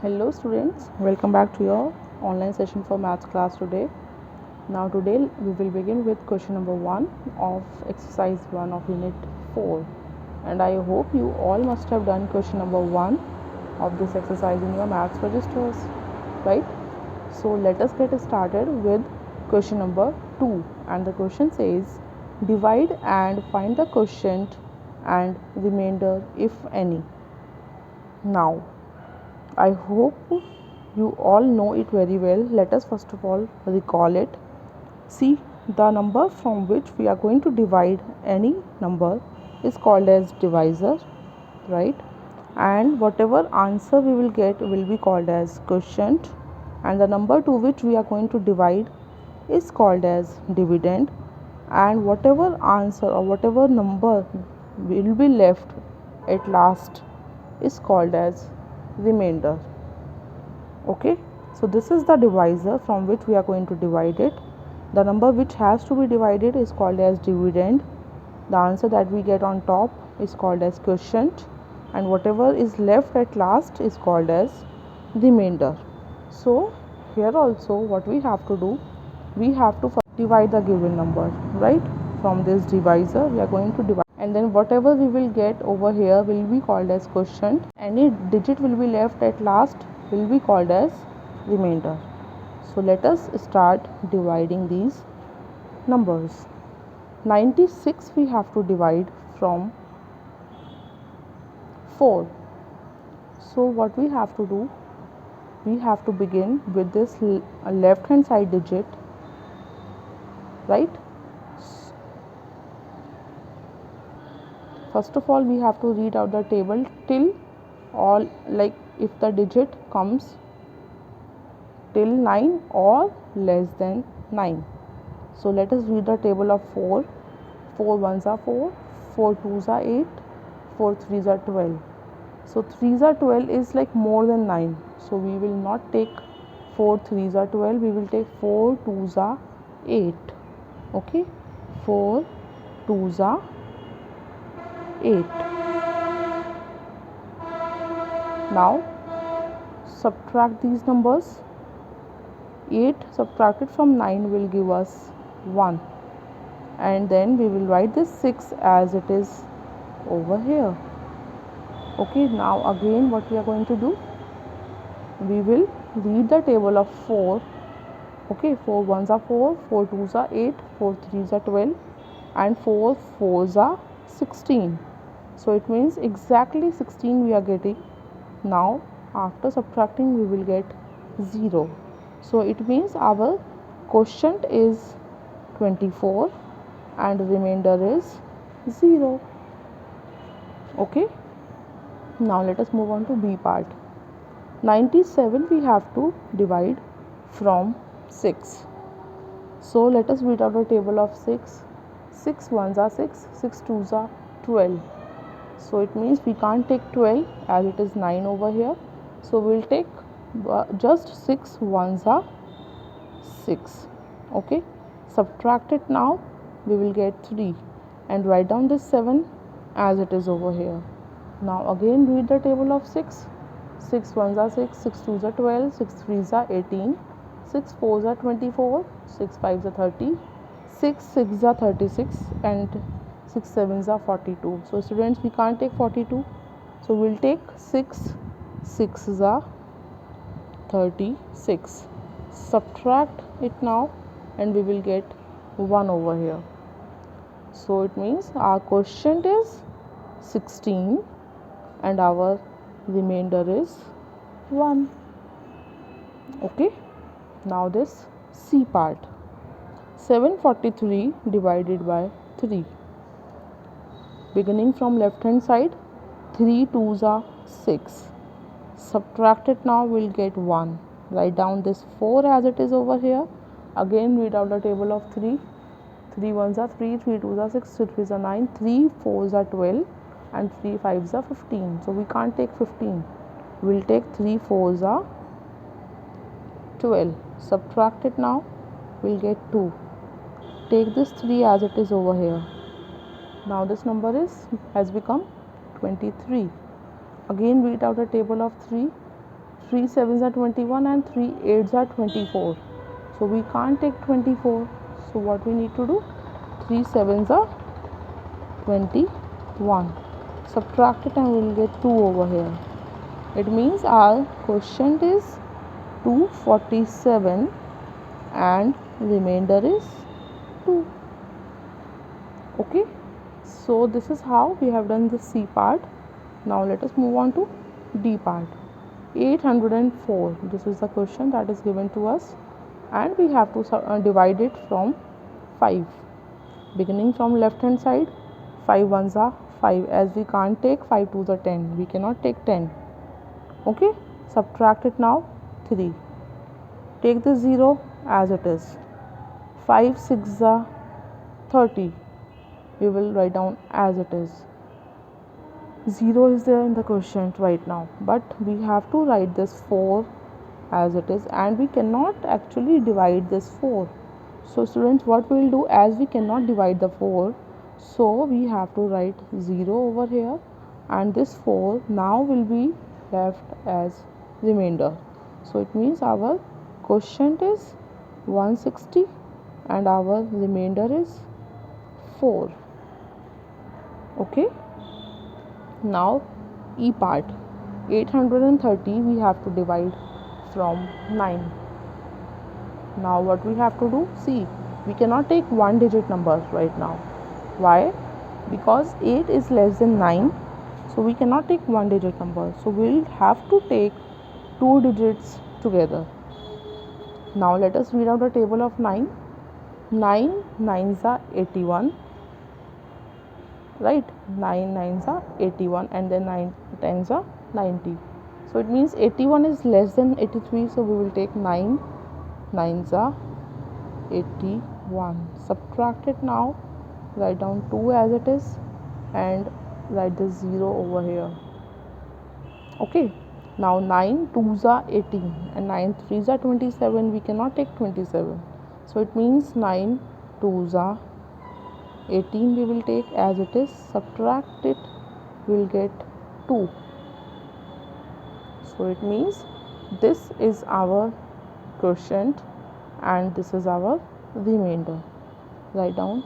Hello students, welcome back to your online session for maths class today. Now today we will begin with question number 1 of exercise 1 of unit 4, and I hope you all must have done question number 1 of this exercise in your maths registers, right? So let us get started with question number 2, and the question says divide and find the quotient and remainder if any. Now I hope you all know it very well. Let us first of all recall it. See, the number from which we are going to divide any number is called as divisor, right? And whatever answer we will get will be called as quotient, and the number to which we are going to divide is called as dividend, and whatever answer or whatever number will be left at last is called as remainder. Okay, so this is the divisor from which we are going to divide it. The number which has to be divided is called as dividend. The answer that we get on top is called as quotient, and whatever is left at last is called as remainder. So here also what we have to do, we have to divide the given number, right? From this divisor we are going to divide, and then whatever we will get over here will be called as quotient. Any digit will be left at last will be called as remainder. So let us start dividing these numbers. 96 we have to divide from 4. So what we have to do, we have to begin with this left hand side digit, right? First of all we have to read out the table till all, like if the digit comes till 9 or less than 9. So let us read the table of 4. 4 ones are 4, 4 twos are 8, 4 threes are 12. So 3s are 12 is like more than 9. So we will not take 4 threes are 12, we will take 4 twos are 8. Okay, 4 twos are 8. Now subtract these numbers. 8 subtracted from 9 will give us 1, and then we will write this 6 as it is over here. Okay, now again what we are going to do, we will read the table of 4. Okay, 4 ones are 4, 4 twos are 8, 4 threes are 12, and 4 fours are 16. So it means exactly 16 we are getting. Now after subtracting we will get 0. So it means our quotient is 24 and remainder is 0. Okay, now let us move on to B part. 97 we have to divide from 6. So let us read out the table of 6. 6 ones are 6, 6 twos are 12. So it means we can't take 12 as it is 9 over here. So we will take just 6 ones are 6. Okay, subtract it now, we will get 3, and write down this 7 as it is over here. Now again read the table of 6. 6 ones are 6, 6 twos are 12, 6 threes are 18, 6 fours are 24, 6 fives are 30, 6 sixes are 36, and 6 sevens are 42. So students, we can't take 42, so we'll take 6 sixes are 36. Subtract it now and we will get 1 over here. So it means our quotient is 16 and our remainder is 1. Okay, now this C part. 743 divided by 3. Beginning from left hand side, 3 twos are 6. Subtract it now, we'll get 1. Write down this 4 as it is over here. Again read out the table of 3. 3 ones are 3, 3 twos are 6, 3 threes are 9, 3 fours are 12, and 3 fives are 15. So we can't take 15. We'll take 3 fours are 12. Subtract it now, we'll get 2. Take this 3 as it is over here. Now this number has become 23. Again read out a table of 3. 3 sevens are 21 and 3 eights are 24. So we can't take 24. So what we need to do? 3 sevens are 21. Subtract it and we will get 2 over here. It means our quotient is 247 and remainder is 2. Okay, so this is how we have done the C part. Now let us move on to D part. 804, this is the question that is given to us, and we have to divide it from 5. Beginning from left hand side, 5 ones are 5, as we can't take 5 twos are 10, we cannot take 10. Okay, subtract it now. 3, take the 0 as it is. 5 6 are 30, we will write down as it is. 0 is there in the quotient right now, but we have to write this 4 as it is, and we cannot actually divide this 4. So students, what we will do, as we cannot divide the 4, so we have to write 0 over here, and this 4 now will be left as remainder. So it means our quotient is 160 and our remainder is 4. Okay, now E part. 830 we have to divide from 9. Now what we have to do? See, we cannot take one digit numbers right now. Why? Because 8 is less than 9, so we cannot take one digit number. So we will have to take 2 digits together. Now let us read out the table of 9. 9 nines are 81. Right, 9 nines are 81, and then 9 tens are 90. So it means 81 is less than 83, so we will take 9 nines are 81. Subtract it now, write down 2 as it is, and write the 0 over here. Okay, now 9 twos are 18 and 9 threes are 27. We cannot take 27, so it means 9 twos are 18 we will take as it is. Subtract it, we will get 2. So it means this is our quotient and this is our remainder. Write down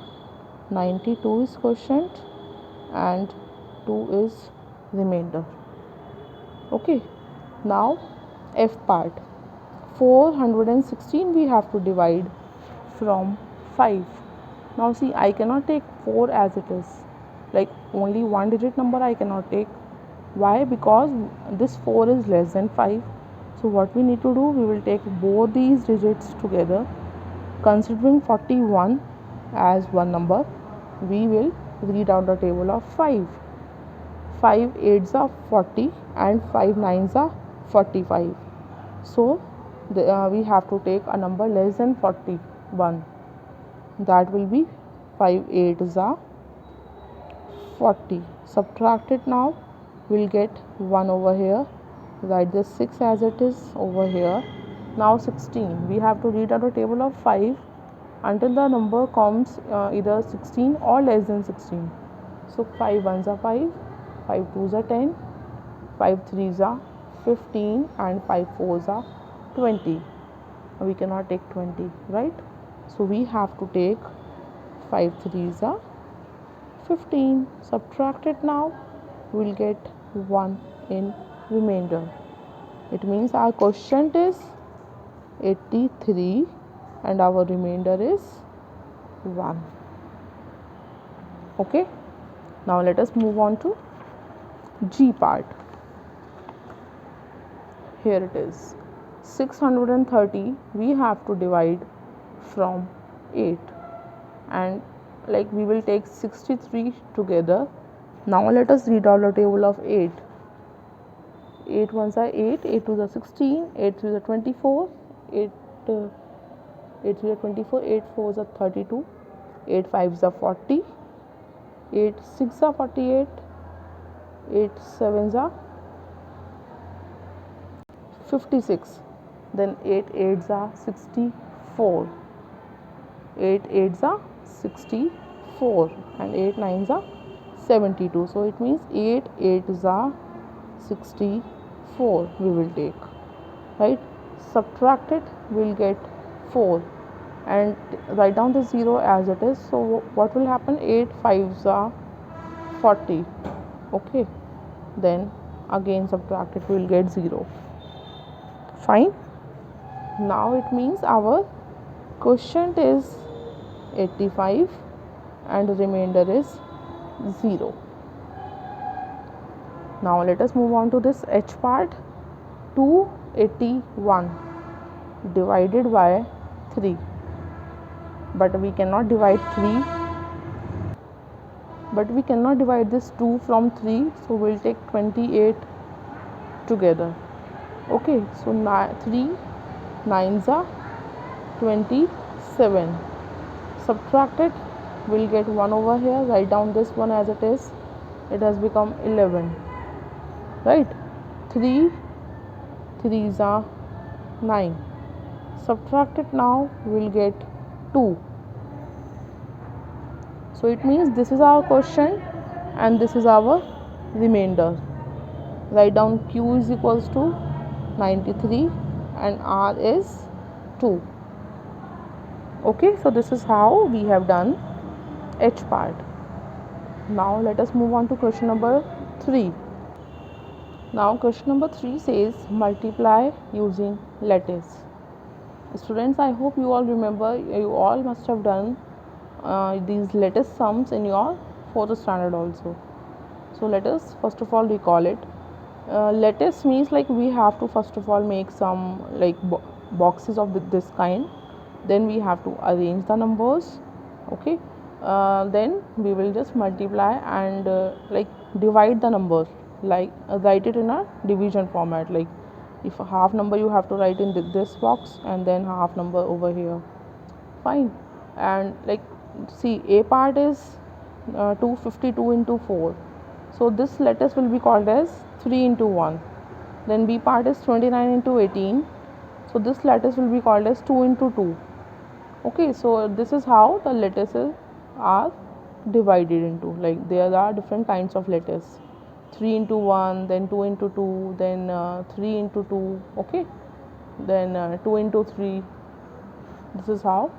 92 is quotient and 2 is remainder. Okay, now F part. 416 we have to divide from 5. Now see, I cannot take 4 as it is, like only one digit number I cannot take. Why? Because this 4 is less than 5. So what we need to do, we will take both these digits together. Considering 41 as one number, we will read out the table of 5. 5 eights are 40 and 5 nines are 45. So we have to take a number less than 41. That will be 5 eights are 40. Subtract it now, we'll get 1 over here. Write the 6 as it is over here. Now 16, we have to read out a table of 5 until the number comes either 16 or less than 16. So 5 ones are 5, 5 twos are 10, 5 threes are 15 and 5 fours are 20. We cannot take 20, right? So we have to take 5 threes are 15. Subtract it now, we'll get 1 in remainder. It means our quotient is 83 and our remainder is 1. Okay, now let us move on to G part. Here it is. 630 we have to divide from 8, and like we will take 63 together. Now let us read out the table of 8. 8 ones are 8, 8 twos are 16, 8 threes are 24, 8 threes are 24, 8 fours are 32, 8 fives are 40, 8 sixes are 48, 8 sevens are 56, then 8 eights are 64, 8 eights are 64 and 8 nines are 72. So it means 8 eights are 64 we will take. right? Subtract it, we'll get 4, and write down the 0 as it is. So what will happen? 8 5s are 40. Okay, then again subtract it, we'll get 0. Fine. Now it means our quotient is 85 and the remainder is 0. Now let us move on to this H part. 281 divided by 3, but we cannot divide this 2 from 3, so we'll take 28 together. Okay, so 3 9s are 27. Subtract it, we'll get 1 over here. Write down this one as it is. It has become 11, right? 3 3s are 9. Subtract it now, we'll get 2. So it means this is our quotient and this is our remainder. Write down Q is equals to 93 and R is 2. Okay, so this is how we have done H part. Now let us move on to question number 3. Now question number 3 says multiply using lattice. Students, I hope you all remember, you all must have done these lattice sums in your 4th standard also. So let us first of all recall it. Lattice means like we have to first of all make some like boxes of this kind, then we have to arrange the numbers. Okay, then we will just multiply and like divide the numbers, like write it in a division format. Like if a half number you have to write in this box and then half number over here. Fine. And like see, A part is 252 into 4, so this lattice will be called as 3 into 1. Then B part is 29 into 18, so this lattice will be called as 2 into 2. Okay, so this is how the lattices are divided into. Like there are different kinds of lattice: 3 into 1, then 2 into 2, then 3 into 2. Okay, then 2 into 3. This is how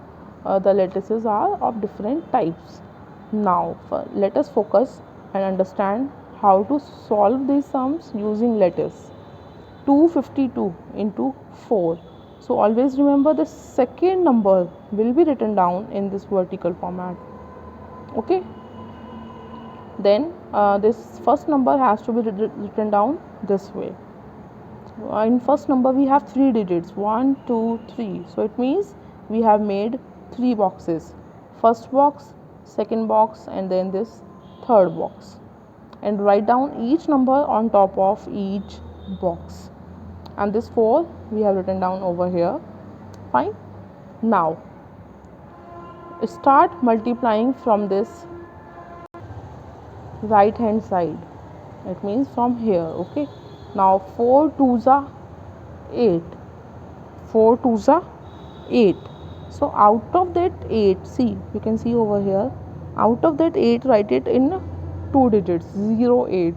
the lattices are of different types. Now let us focus and understand how to solve these sums using lattice. 252 into 4. So always remember the second number will be written down in this vertical format. Okay, then this first number has to be written down this way. So, in first number we have 3 digits, 1 2 3. So it means we have made 3 boxes: first box, second box, and then this third box. And write down each number on top of each box. And this 4 we have written down over here. Fine. Now start multiplying from this right hand side. It means from here. Okay, now 4 2s are 8. 4 2s are 8. So out of that 8, see, you can see over here, out of that 8, write it in 2 digits, 0 8.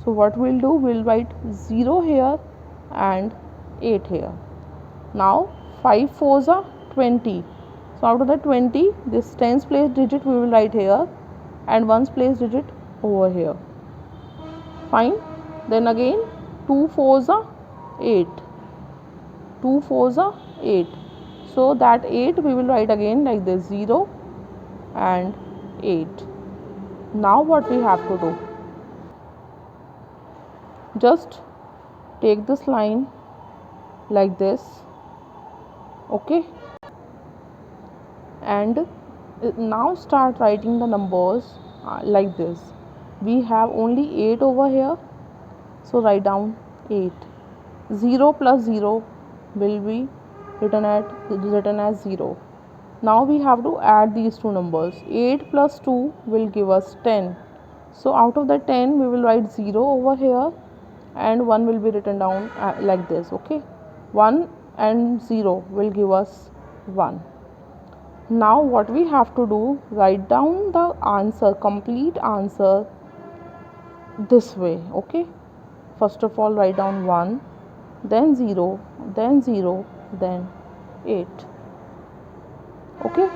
So what we'll do, we'll write 0 here and 8 here. Now 5 4s are 20. So out of the 20, this tens place digit we will write here and ones place digit over here. Fine. Then again 2 4s are 8. 2 4s are 8. So that 8 we will write again like this, 0 and 8. Now what we have to do? Just take this line like this. Okay, and now start writing the numbers like this. We have only 8 over here, so write down 8. 0 plus 0 will be written as 0. Now we have to add these two numbers. 8 plus 2 will give us 10. So out of the 10 we will write 0 over here and 1 will be written down like this. Okay, 1 and 0 will give us 1. Now what we have to do, write down the answer, complete answer this way. Okay, first of all write down 1, then 0, then 0, then 8. Okay,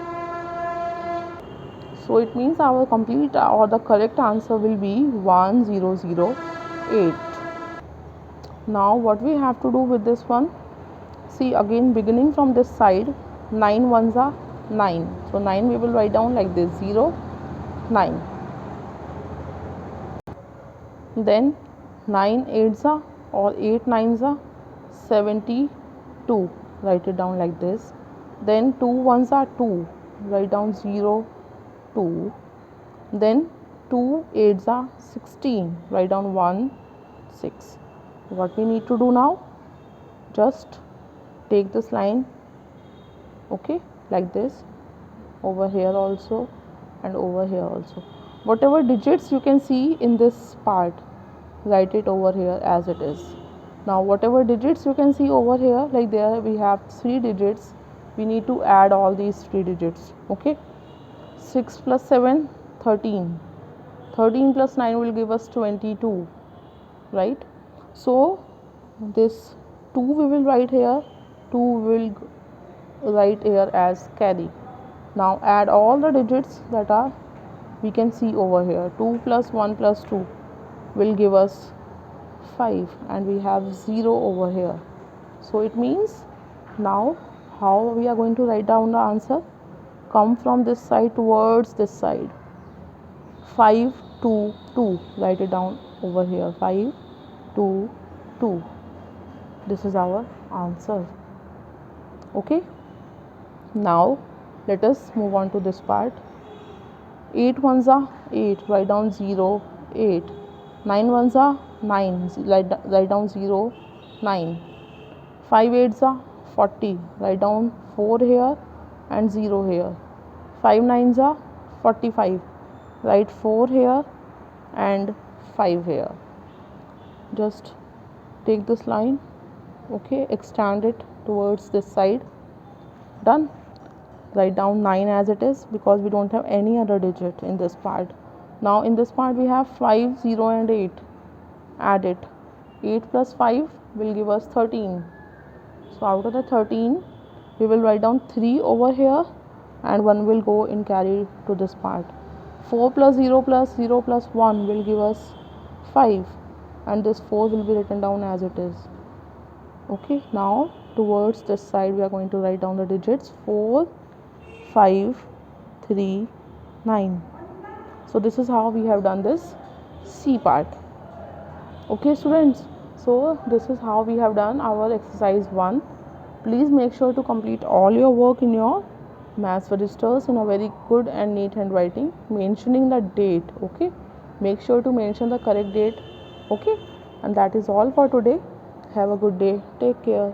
so it means our complete or the correct answer will be 1008. Now what we have to do with this one, see again beginning from this side, 9 ones are 9, so 9 we will write down like this, 0, 9. Then 9 eights are or 8 nines are 72, write it down like this. Then 2 ones are 2, write down 0, 2. Then 2 eights are 16, write down 1, 6. What we need to do now, just take this line, okay, like this, over here also and over here also. Whatever digits you can see in this part, write it over here as it is. Now whatever digits you can see over here, like there we have 3 digits, we need to add all these 3 digits. Okay, 6 plus 7, 13. 13 plus 9 will give us 22, right? So this 2 we will write here, 2 we will write here as carry. Now add all the digits that are we can see over here. 2 plus 1 plus 2 will give us 5, and we have 0 over here. So it means now how we are going to write down the answer, come from this side towards this side. 5 2 2, write it down over here, 5 2 2. This is our answer. Okay, now let us move on to this part. 8 ones are 8, write down 0, 8. 9 ones are 9, write down 0, 9. 5 eights are 40, write down 4 here and 0 here. 5 nines are 45, write 4 here and 5 here. Just take this line, okay, extend it towards this side. Done. Write down 9 as it is because we don't have any other digit in this part. Now in this part we have 5, 0 and 8. Add it. 8 plus 5 will give us 13. So out of the 13 we will write down 3 over here and 1 will go in carry to this part. 4 plus 0 plus 0 plus 1 will give us 5, and this 4 will be written down as it is. Okay, now towards this side we are going to write down the digits 4, 5, 3, 9. So this is how we have done this C part. Okay students, so this is how we have done our exercise 1. Please make sure to complete all your work in your maths registers in a very good and neat handwriting, mentioning the date. Okay, make sure to mention the correct date. Okay, and that is all for today. Have a good day. Take care.